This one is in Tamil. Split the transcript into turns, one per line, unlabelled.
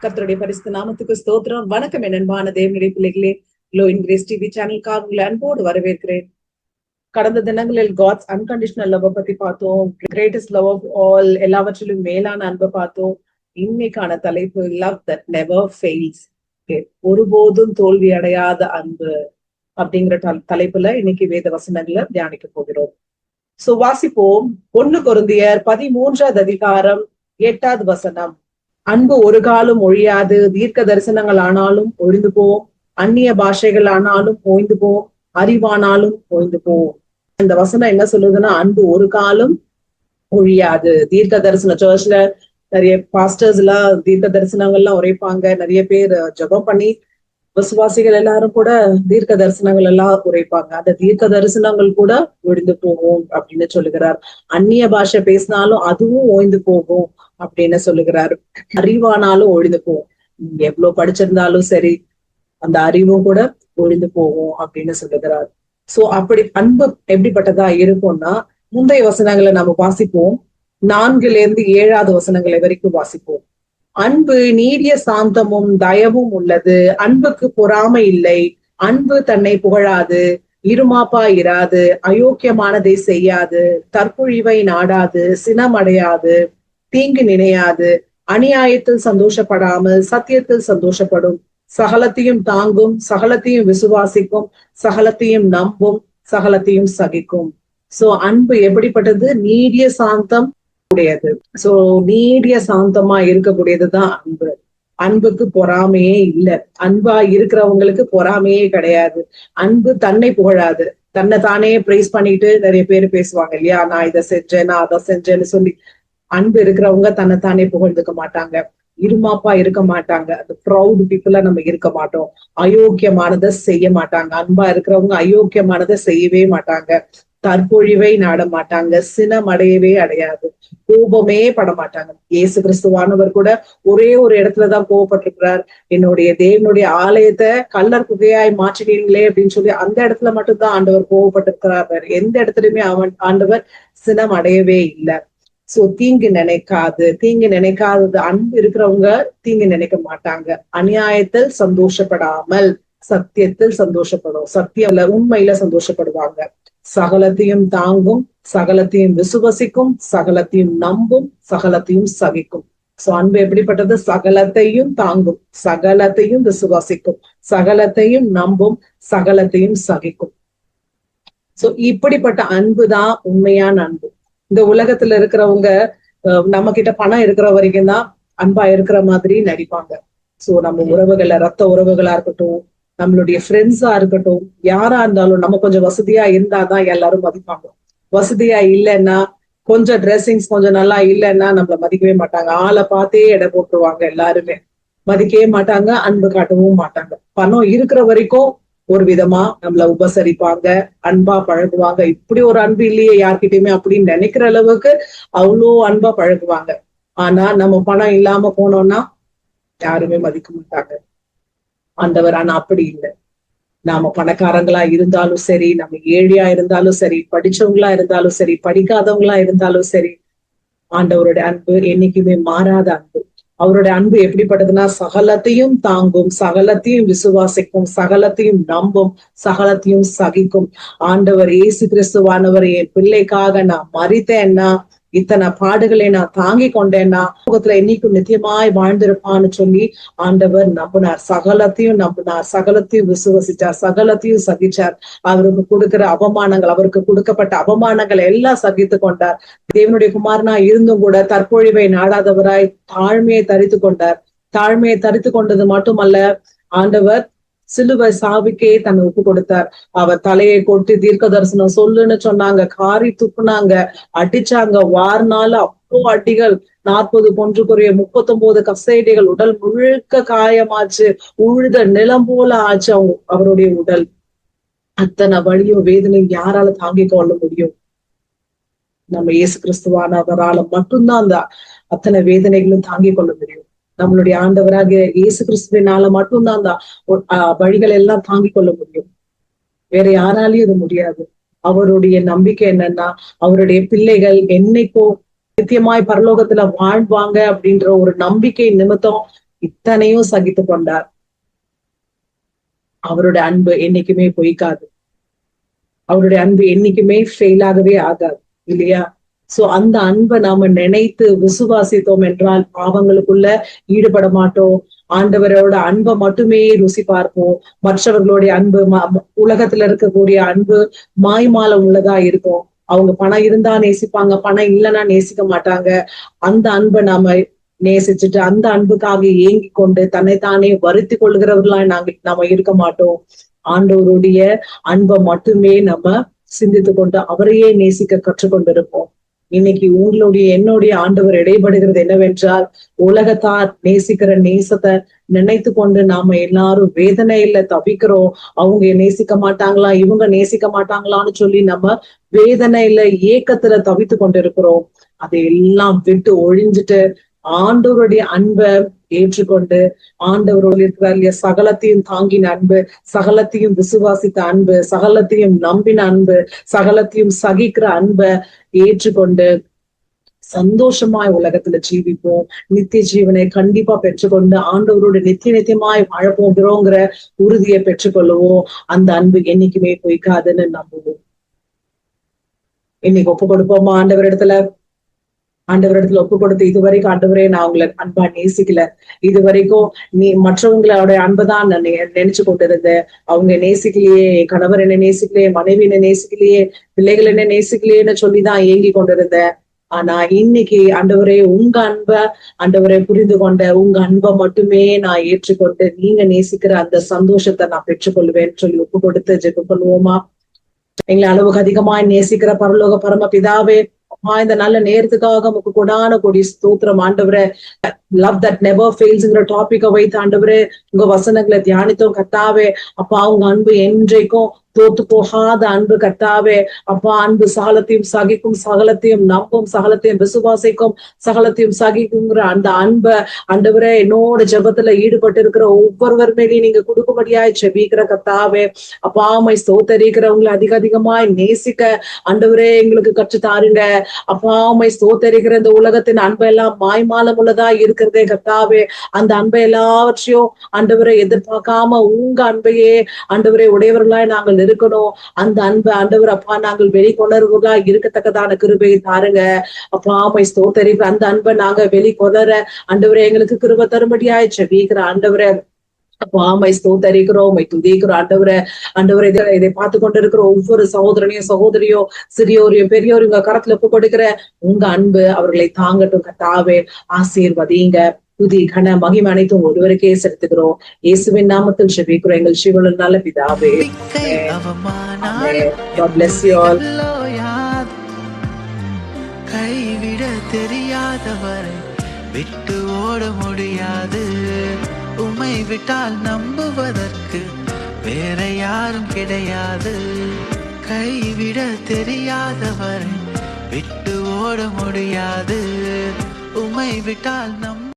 கர்த்தருடைய பரிசுத்த நாமத்துக்கு ஸ்தோத்திரம். வணக்கம் என் அன்பான தேவனுடைய பிள்ளைகளே. லோ இன் கிரேஸ் டிவி சேனலுக்காக உங்களை அன்போடு வரவேற்கிறேன். கடந்த தினங்களில் காட்ஸ் அன்கண்டிஷனல் லவ் பத்தி பார்த்தோம். கிரேட்டஸ்ட் லவ் ஆஃப் ஆல், எல்லாவற்றிலும் மேலான அன்பை பார்த்தோம். இன்னைக்கான தலைப்பு லவ் தட் நெவர் ஃபெயில்ஸ், ஒருபோதும் தோல்வி அடையாத அன்பு அப்படிங்கிற தலைப்புல இன்னைக்கு வேத வசனங்களை தியானிக்க போகிறோம். சோ வாசிப்போம். 1 கொரிந்தியர் 13வது அதிகாரம் 8வது வசனம். அன்பு ஒரு காலம் ஒழியாது, தீர்க்க தரிசனங்கள் ஆனாலும் ஒழிந்து போம், அந்நிய பாஷைகள் ஆனாலும் ஓய்ந்து போம், அறிவானாலும் ஓய்ந்து போம். இந்த வசனம் என்ன சொல்லுதுன்னா, அன்பு ஒரு காலம் ஒழியாது. தீர்க்க தரிசனம் சர்ச்ல நிறைய பாஸ்டர்ஸ் எல்லாம் தீர்க்க தரிசனங்கள்லாம் உரைப்பாங்க. நிறைய பேர் ஜெபம் பண்ணி விசுவாசிகள் எல்லாரும் கூட தீர்க்க தரிசனங்கள் எல்லாம் உரைப்பாங்க. அந்த தீர்க்க தரிசனங்கள் கூட ஒழிந்து போகும் அப்படின்னு சொல்லுகிறார். அந்நிய பாஷை பேசினாலும் அதுவும் ஓய்ந்து போகும் அப்படின்னு சொல்லுகிறார். அறிவானாலும் ஒழிந்து போகும். எவ்வளவு படிச்சிருந்தாலும் சரி, அந்த அறிவும் கூட ஒழிந்து போகும் அப்படின்னு சொல்லுகிறார். சோ அப்படி அன்பு எப்படிப்பட்டதா இருக்கும்னா, முந்தைய வசனங்களை நம்ம வாசிப்போம். 4-7 வசனங்களை வரைக்கும் வாசிப்போம். அன்பு நீடிய சாந்தமும் தயவும் உள்ளது, அன்புக்கு பொறாமை இல்லை, அன்பு தன்னை புகழாது, இருமாப்பா இராது, அயோக்கியமானதை செய்யாது, தற்பொழிவை நாடாது, சினமடையாது, தீங்கு நினையாது, அநியாயத்தில் சந்தோஷப்படாமல் சத்தியத்தில் சந்தோஷப்படும், சகலத்தையும் தாங்கும், சகலத்தையும் விசுவாசிக்கும், சகலத்தையும் நம்பும், சகலத்தையும் சகிக்கும். சோ அன்பு எப்படிப்பட்டது? நீடிய சாந்தம் உடையது. சோ நீடிய சாந்தமா இருக்கக்கூடியதுதான் அன்பு. அன்புக்கு பொறாமையே இல்லை. அன்பா இருக்கிறவங்களுக்கு பொறாமையே கிடையாது. அன்பு தன்னை புகழாது. தன்னை தானே பிரைஸ் பண்ணிட்டு நிறைய பேர் பேசுவாங்க இல்லையா, நான் இதை செஞ்சேன், நான் அதை செஞ்சேன்னு சொல்லி. அன்பு இருக்கிறவங்க தன்னைத்தானே புகழ்ந்துக்க மாட்டாங்க, இருமாப்பா இருக்க மாட்டாங்க. அந்த ப்ரௌட் பீப்புளா நம்ம இருக்க மாட்டோம். அயோக்கியமானதை செய்ய மாட்டாங்க. அன்பா இருக்கிறவங்க அயோக்கியமானதை செய்யவே மாட்டாங்க. தற்பொழிவை நாட மாட்டாங்க, சினமடையவே அடையாது, கோபமே பட மாட்டாங்க. இயேசு கிறிஸ்துவானவர் கூட ஒரே ஒரு இடத்துலதான் கோபப்பட்டிருக்கிறார். என்னுடைய தேவனுடைய ஆலயத்தை கல்லர் குகையாய் மாற்றினீங்களே அப்படின்னு சொல்லி அந்த இடத்துல மட்டும்தான் ஆண்டவர் கோபப்பட்டிருக்கிறார். எந்த இடத்துலயுமே ஆண்டவர் சினம் அடையவே இல்லை. சோ தீங்கு நினைக்காதது. அன்பு இருக்கிறவங்க தீங்கு நினைக்க மாட்டாங்க. அநியாயத்தில் சந்தோஷப்படாமல் சத்தியத்தில் சந்தோஷப்படும். சத்தியம்ல உண்மையில சந்தோஷப்படுவாங்க. சகலத்தையும் தாங்கும், சகலத்தையும் விசுவசிக்கும், சகலத்தையும் நம்பும், சகலத்தையும் சகிக்கும். சோ அன்பு எப்படிப்பட்டது? சகலத்தையும் தாங்கும், சகலத்தையும் விசுவாசிக்கும், சகலத்தையும் நம்பும், சகலத்தையும் சகிக்கும். சோ இப்படிப்பட்ட அன்புதான் உண்மையான அன்பு. இந்த உலகத்துல இருக்கிறவங்க நம்ம கிட்ட பணம் இருக்கிற வரைக்கும் தான் அன்பா இருக்கிற மாதிரி நடிப்பாங்க. சோ நம்ம உறவுகளை, ரத்த உறவுகளா இருக்கட்டும், நம்மளுடைய ஃப்ரெண்ட்ஸா இருக்கட்டும், யாரா இருந்தாலும் நம்ம கொஞ்சம் வசதியா இருந்தாதான் எல்லாரும் மதிப்பாங்க. வசதியா இல்லைன்னா, கொஞ்சம் ட்ரெஸ்ஸிங்ஸ் கொஞ்சம் நல்லா இல்லைன்னா நம்மள மதிக்கவே மாட்டாங்க. ஆளை பார்த்தே எடை போட்டுருவாங்க. எல்லாருமே மதிக்கவே மாட்டாங்க, அன்பு காட்டவும் மாட்டாங்க. பணம் இருக்கிற வரைக்கும் ஒரு விதமா நம்மள உபசரிப்பாங்க, அன்பா பழகுவாங்க. இப்படி ஒரு அன்பு இல்லையே யார்கிட்டயுமே அப்படின்னு நினைக்கிற அளவுக்கு அவ்வளோ அன்பா பழகுவாங்க. ஆனா நம்ம பணம் இல்லாம போனோம்னா யாருமே மதிக்க மாட்டாங்க. ஆண்டவர் ஆனா அப்படி இல்லை. நாம பணக்காரங்களா இருந்தாலும் சரி, நம்ம ஏழையா இருந்தாலும் சரி, படிச்சவங்களா இருந்தாலும் சரி, படிக்காதவங்களா இருந்தாலும் சரி, ஆண்டவருடைய அன்பு என்னைக்குமே மாறாத அன்பு. அவருடைய அன்பு எப்படிப்பட்டதுன்னா, சகலத்தையும் தாங்கும், சகலத்தையும் விசுவாசிக்கும், சகலத்தையும் நம்பும், சகலத்தையும் சகிக்கும். ஆண்டவர் இயேசு கிறிஸ்துவானவர் என் பிள்ளைக்காக நான் மரித்தேன்னா, இத்தனை பாடுகளை நான் தாங்கி கொண்டேன்னா உலகத்துல என்னைக்கும் நித்தியமாய் வாழ்ந்திருப்பான்னு சொல்லி ஆண்டவர் நம்பினார். சகலத்தையும் நம்பினார், சகலத்தையும் விசுவசிச்சார், சகலத்தையும் சகிச்சார். அவருக்கு கொடுக்கிற அவமானங்கள், அவருக்கு கொடுக்கப்பட்ட அவமானங்களை எல்லாம் சகித்து கொண்டார். தேவனுடைய குமாரனா இருந்தும் கூட தற்பொழிவை நாடாதவராய் தாழ்மையை தரித்து கொண்டார். தாழ்மையை தரித்து கொண்டது மட்டுமல்ல, ஆண்டவர் சிலுவை சாவுக்கே தன்னை ஒப்பு கொடுத்தார். அவர் தலையை கொட்டி தீர்க்க தரிசனம் சொல்லுன்னு சொன்னாங்க, காரி துப்புனாங்க, அடிச்சாங்க, வாரினால அவ்வளோ அடிகள், 40 கொன்று குறைய 39 கசைடிகள், உடல் முழுக்க காயமாச்சு, உழுத நிலம் போல ஆச்சு அவருடைய உடல். அத்தனை வலியும் வேதனையும் யாரால தாங்கிக் கொள்ள முடியும்? நம்ம இயேசு கிறிஸ்துவானவரால மட்டும்தான் அந்த அத்தனை வேதனைகளும் தாங்கிக் கொள்ள முடியும். நம்மளுடைய ஆண்டவராக இயேசு கிறிஸ்துவினால மட்டும்தான் அந்த வழிகள் எல்லாம் தாங்கிக் கொள்ள முடியும். வேற யாராலையும் இது முடியாது. அவருடைய நம்பிக்கை என்னன்னா, அவருடைய பிள்ளைகள் என்னைக்கோ நித்தியமாய் பரலோகத்துல வாழ்வாங்க அப்படின்ற ஒரு நம்பிக்கை நிமித்தம் இத்தனையும் சகித்து கொண்டார். அவருடைய அன்பு என்னைக்குமே பொய்க்காது. அவருடைய அன்பு என்னைக்குமே ஃபெயில் ஆகவே ஆகாது இல்லையா? சோ அந்த அன்பை நாம நினைத்து விசுவாசித்தோம் என்றால் பாவங்களுக்குள்ள ஈடுபட மாட்டோம். ஆண்டவரோட அன்பை மட்டுமே ருசி பார்ப்போம். மற்றவர்களுடைய அன்பு உலகத்துல இருக்கக்கூடிய அன்பு மாய்மாலம் உள்ளதா இருக்கும். அவங்க பணம் இருந்தா நேசிப்பாங்க, பணம் இல்லைன்னா நேசிக்க மாட்டாங்க. அந்த அன்பை நாம நேசிச்சுட்டு அந்த அன்புக்காக ஏங்கி கொண்டு தன்னைத்தானே வருத்தி கொள்கிறவர்களா நாம இருக்க மாட்டோம். ஆண்டவருடைய அன்பை மட்டுமே நம்ம சிந்தித்து கொண்டு அவரையே நேசிக்க கற்றுக்கொண்டிருப்போம். இன்னைக்கு உங்களுடைய என்னுடைய ஆண்டவர் இடைபடுகிறது என்னவென்றால், உலகத்தார் நேசிக்கிற நேசத்தை நினைத்து கொண்டு நாம எல்லாரும் வேதனையில தவிக்கிறோம். அவங்க நேசிக்க மாட்டாங்களா, இவங்க நேசிக்க மாட்டாங்களான்னு சொல்லி நம்ம வேதனையில ஏக்கத்துல தவித்து கொண்டிருக்கிறோம். அதையெல்லாம் விட்டு ஒழிஞ்சிட்டு ஆண்டவருடைய அன்பை ஏற்றுக்கொண்டு ஆண்டவரோடு இருக்கிற சகலத்தையும் தாங்கின அன்பு, சகலத்தையும் விசுவாசித்த அன்பு, சகலத்தையும் நம்பின அன்பு, சகலத்தையும் சகிக்கிற அன்பை ஏற்றுக்கொண்டு சந்தோஷமாய் உலகத்துல ஜீவிப்போம். நித்திய ஜீவனை கண்டிப்பா பெற்றுக்கொண்டு ஆண்டவரோட நித்தியமாய் வாழப்போகிறோங்கிற உறுதியை பெற்றுக்கொள்ளுவோம். அந்த அன்பு என்னைக்குமே பொய்க்காதுன்னு நம்புவோம். இன்னைக்கு ஒப்பு கொடுப்போமா ஆண்டவரிடத்துல ஒப்பு கொடுத்து, இதுவரைக்கும் ஆண்டவரே நான் உங்களை அன்பா நேசிக்கல, இதுவரைக்கும் நீ மற்றவங்களோட அன்புதான் நான் நினைச்சு கொண்டிருந்தேன். அவங்க நேசிக்கலையே, என் கணவர் என்ன நேசிக்கலையே, மனைவி என்ன நேசிக்கலையே, பிள்ளைகள் என்ன நேசிக்கலையேன்னு சொல்லிதான் ஏங்கி கொண்டிருந்தேன். ஆனா இன்னைக்கு ஆண்டவரே உங்க அன்பை ஆண்டவரை புரிந்து கொண்ட உங்க அன்பை மட்டுமே நான் ஏற்றுக்கொண்டு நீங்க நேசிக்கிற அந்த சந்தோஷத்தை நான் பெற்றுக்கொள்வேன்னு சொல்லி ஒப்பு கொடுத்து ஜெபம் பண்ணுவோமா? எங்களை அளவுக்கு அதிகமாய் நேசிக்கிற பரலோக பரம பிதாவே, இந்த நல்ல நேரத்துக்காக உங்க கொடான கொடி ஸ்தோத்திரம் ஆண்டவரே. லவ் தட் நெவர் ஃபெயில்ஸ்ங்கிற டாபிக்கை வைத்து ஆண்டவரே உங்க வசனங்களை தியானித்தோம் கர்த்தாவே. அப்பா உங்க அன்பு என்றைக்கும் தோத்து போகாத அன்பு கர்த்தாவே. அப்பா அன்பு சகலத்தையும் சகிக்கும், சகலத்தையும் நம்பும், சகலத்தையும் விசுவாசிக்கும், சகலத்தையும் சகிக்குங்கிற அந்த அன்பை ஆண்டவரே என்னோட ஜெபத்துல ஈடுபட்டு இருக்கிற ஒவ்வொருவர் மேலேயும் நீங்க கொடுக்கும்படியாய் ஜெபிக்கிற கர்த்தாவே. அப்பா உம்மை ஸ்தோத்தரிக்கிறவங்களை அதிகமாய் நேசிக்க ஆண்டவரே எங்களுக்கு கற்று தாருங்க. அப்பா உம்மை ஸ்தோத்தரிக்கிற இந்த உலகத்தின் அன்பெல்லாம் மாய்மாலம் உள்ளதா இருக்கிறதே கர்த்தாவே. அந்த அன்பை எல்லாவற்றையும் ஆண்டவரை எதிர்பார்க்காம உங்க அன்பையே ஆண்டவரை உடையவர்களாய் நாங்கள் இருக்கணும். அந்த அன்பு ஆண்டவர் அப்பா நாங்கள் வெளிக்கொணர்வுகளா இருக்கத்தக்கதான கிருபையை தாருங்க. அப்பா உம்மை ஸ்தோத்தரிக்கிற அந்த அன்பை நாங்க வெளிக்கொணர ஆண்டவரே எங்களுக்கு கிருபை தரும்படியாய் ஜெபிக்கிற ஆண்டவரே. அப்பா உம்மை ஸ்தோத்தரிக்கிறோம், உம்மை துதிக்கிறோம் ஆண்டவரே. இதை பார்த்து கொண்டிருக்கிற ஒவ்வொரு சகோதரனையும் சகோதரியோ, சிறியோரையும் பெரியோரும் உங்க கரத்துல ஒப்பு கொடுக்கிற உங்க அன்பு அவர்களை தாங்கட்டும் கர்த்தாவே. ஆசீர்வதிங்க. துதி கன மகிமை அனைத்தும் ஒருவருக்கே செலுத்துகிறோம். இயேசுவின் நாமத்தில் ஜெபிக்கிறோம் எங்கள் ஜீவனுள்ள நல்ல பிதாவே. God bless you all. கைவிட தெரியாதவரை விட்டு ஓட முடியாது. உம்மை விட்டால் நம்புவதற்கு வேற யாரும் கிடையாது. கைவிட தெரியாதவரை விட்டு ஓட முடியாது. உம்மை விட்டால்